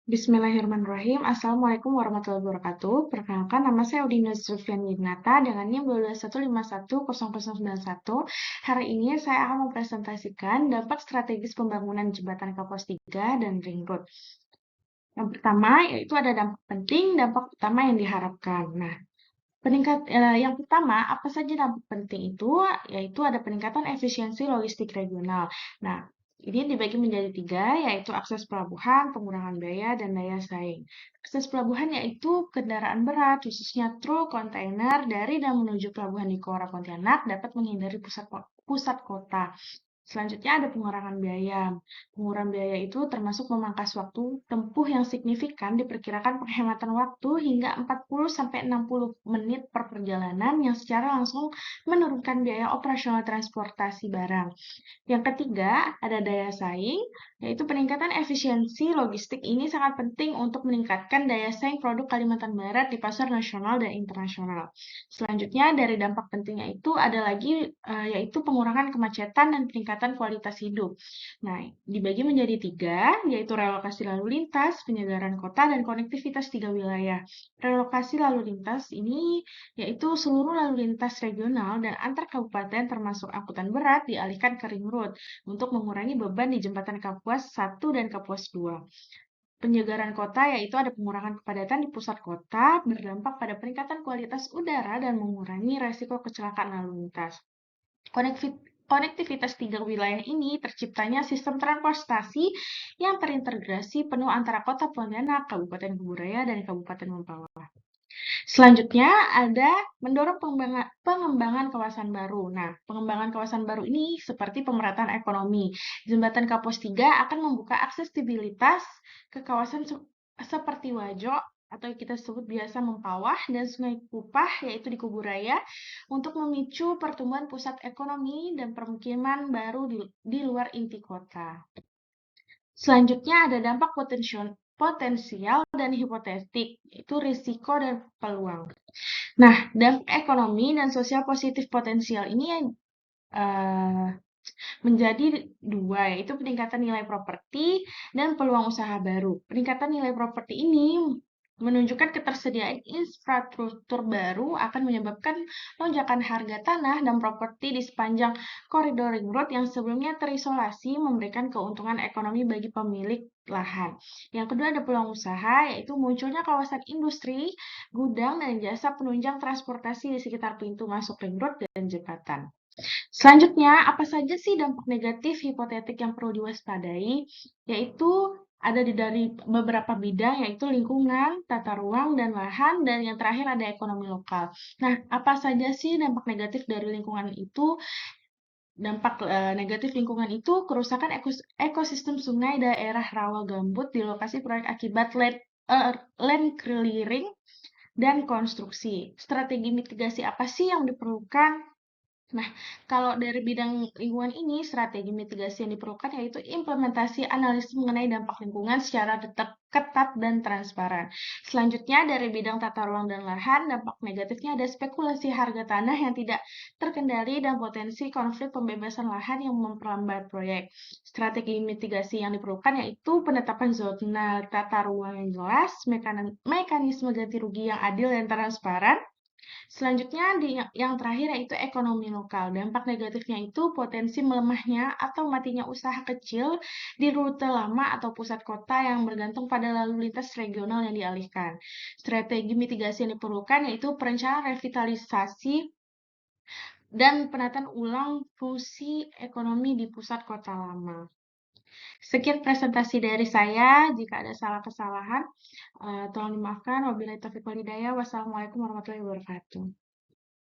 Bismillahirrahmanirrahim. Assalamualaikum warahmatullahi wabarakatuh. Perkenalkan, nama saya Udina Zulfian Yinata dengan NIM 221510091. Hari ini saya akan mempresentasikan dampak strategis pembangunan jembatan Kapos 3 dan Ring Road. Yang pertama, yaitu ada dampak penting, dampak utama yang diharapkan. Nah, yang pertama, apa saja dampak penting itu? Yaitu ada peningkatan efisiensi logistik regional. Nah, ini dibagi menjadi tiga, yaitu akses pelabuhan, pengurangan biaya, dan daya saing. Akses pelabuhan yaitu kendaraan berat, khususnya truk, kontainer, dari dan menuju pelabuhan di Kora Pontianak dapat menghindari pusat kota. Selanjutnya ada pengurangan biaya. Pengurangan biaya itu termasuk memangkas waktu tempuh yang signifikan, diperkirakan penghematan waktu hingga 40-60 menit per perjalanan yang secara langsung menurunkan biaya operasional transportasi barang. Yang ketiga, ada daya saing, yaitu peningkatan efisiensi logistik ini sangat penting untuk meningkatkan daya saing produk Kalimantan Barat di pasar nasional dan internasional. Selanjutnya, dari dampak pentingnya itu ada lagi, yaitu pengurangan kemacetan dan peningkatan kualitas hidup. Nah, dibagi menjadi tiga, yaitu relokasi lalu lintas, penyegaran kota, dan konektivitas tiga wilayah. Relokasi lalu lintas ini yaitu seluruh lalu lintas regional dan antar kabupaten termasuk angkutan berat dialihkan ke Ring Road untuk mengurangi beban di jembatan Kapuas 1 dan Kapuas 2. Penyegaran kota yaitu ada pengurangan kepadatan di pusat kota berdampak pada peningkatan kualitas udara dan mengurangi resiko kecelakaan lalu lintas. Konektivitas tiga wilayah ini terciptanya sistem transportasi yang terintegrasi penuh antara Kota Pontianak, Kabupaten Kuburaya, dan Kabupaten Mempawah. Selanjutnya ada mendorong pengembangan kawasan baru. Nah, pengembangan kawasan baru ini seperti pemerataan ekonomi. Jembatan Kapos 3 akan membuka aksesibilitas ke kawasan seperti Wajo atau kita sebut biasa Mempawah dan Sungai Kupah yaitu di Kuburaya untuk memicu pertumbuhan pusat ekonomi dan permukiman baru di luar inti kota. Selanjutnya ada dampak potensial dan hipotetik, yaitu risiko dan peluang. Nah, dampak ekonomi dan sosial positif potensial ini menjadi dua, yaitu peningkatan nilai properti dan peluang usaha baru. Peningkatan nilai properti ini menunjukkan ketersediaan infrastruktur baru akan menyebabkan lonjakan harga tanah dan properti di sepanjang koridor Ring Road yang sebelumnya terisolasi, memberikan keuntungan ekonomi bagi pemilik lahan. Yang kedua ada peluang usaha, yaitu munculnya kawasan industri, gudang, dan jasa penunjang transportasi di sekitar pintu masuk Ring Road dan jembatan. Selanjutnya, apa saja sih dampak negatif hipotetik yang perlu diwaspadai? Yaitu ada dari beberapa bidang, yaitu lingkungan, tata ruang, dan lahan, dan yang terakhir ada ekonomi lokal. Nah, apa saja sih dampak negatif dari lingkungan itu? Dampak negatif lingkungan itu kerusakan ekosistem sungai daerah rawa gambut di lokasi proyek akibat land clearing dan konstruksi. Strategi mitigasi apa sih yang diperlukan? Nah, kalau dari bidang lingkungan ini, strategi mitigasi yang diperlukan yaitu implementasi analisis mengenai dampak lingkungan secara ketat dan transparan. Selanjutnya, dari bidang tata ruang dan lahan, dampak negatifnya ada spekulasi harga tanah yang tidak terkendali dan potensi konflik pembebasan lahan yang memperlambat proyek. Strategi mitigasi yang diperlukan yaitu penetapan zona tata ruang yang jelas, mekanisme ganti rugi yang adil dan transparan. Selanjutnya, yang terakhir yaitu ekonomi lokal. Dampak negatifnya itu potensi melemahnya atau matinya usaha kecil di rute lama atau pusat kota yang bergantung pada lalu lintas regional yang dialihkan. Strategi mitigasi yang diperlukan yaitu perencanaan revitalisasi dan penataan ulang fungsi ekonomi di pusat kota lama. Sekian presentasi dari saya. Jika ada salah kesalahan, tolong dimaafkan. Wabillahi taufiq wal hidayah. Wassalamualaikum warahmatullahi wabarakatuh.